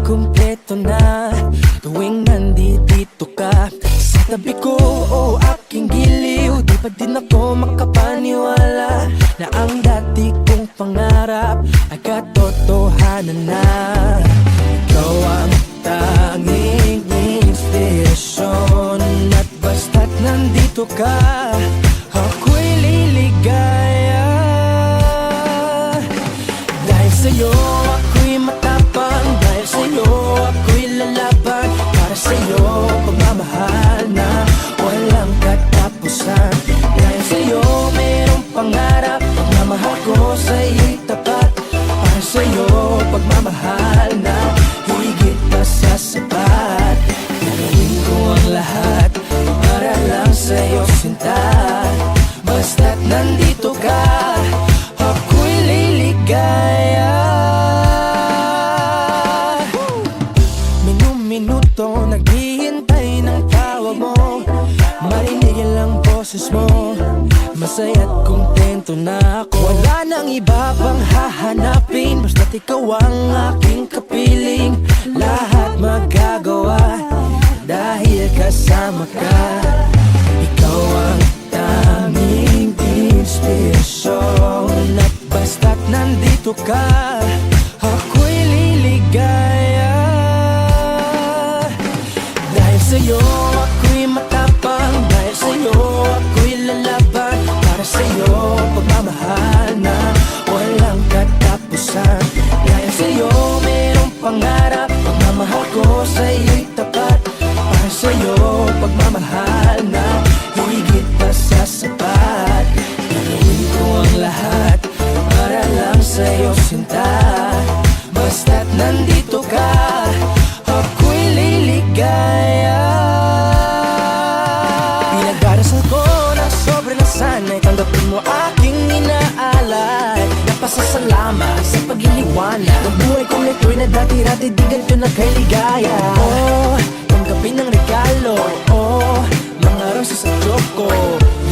kumpleto na tuwing nandito ka sa tabi ko o aking giliw. Di pa din ako makapaniwala na ang dati kong pangarap ay katotohanan na. Ikaw ang tanging inspirasyon at basta't nandito ka, ako'y liligaya. Dahil sa'yo ako'y matapang, dahil sa'yo ako'y lalaban. Para sa'yo pagmamahal na walang katapusan. Dahil sa'yo mayroong pangarap, pagmamahal ko sa'yo'y tapat. Para sa'yo pagmamahal na higit pa sa sapat. Gagawin ko ang lahat para lang sa'yo sinta. Basta't nandito ka, ako'y liligaya. Minuto naghihintay ng tawag mo, marinig lang boses mo. Masaya't kontento na ako. Wala nang iba pang hahanapin, basta't ikaw ang aking kapiling. Lahat magagawa dahil kasama ka. Ikaw ang tanging inspirasyon at basta't nandito ka, ako'y liligaya. Dahil sa'yo ako'y matapang, dahil sa'yo ako'y lalaban. Para sa'yo pagmamahal na walang katapusan. Dahil sa'yo mayroong pangarap, pagmamahal ko sa'yo'y tapat. Para sa'yo pagmamahal na higit pa sa sapat. Gagawin ko ang lahat para lang sa'yo sinta. Basta't nandito ka, ako'y liligaya. Pinag-arasal ko na sobre na sana'y tanggapin mo aking inaalay. Napasasalamat sa pagliliwanag ng buhay kong nito'y na dati-rati di ganito nagkailigaya. Oh, tanggapin ang regalo, oh, mga rosas at choco.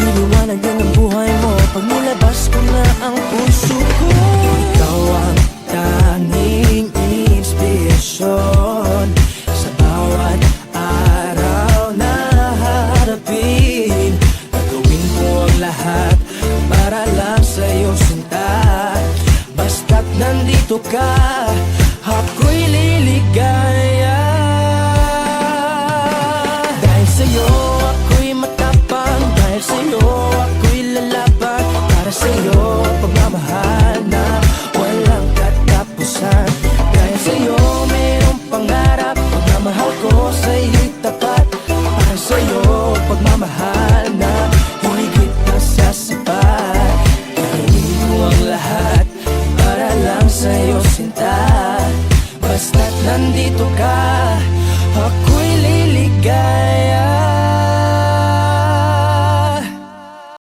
Liliwanag din ang buhay mo pag nilabas ko na ang puso ko. Ikaw ang tanging inspirasyon sa bawat araw na harapin. Gagawin ko ang lahat para lang sa'yo sinta. Basta't nandito ka, ako'y liligaya. Dahil sa'yo ako'y matapang, dahil sa'yo ako'y lalaban. Para sa'yo pagmamahal na walang katapusan. Dahil sa'yo mayroong pangarap, pagmamahal ko sa'yo'y tapat. Para sa'yo pagmamahal na higit pa sa sapat. Gagawin ko ang lahat para lang sa'yo sinta. Basta't nandito ka, ako'y liligaya.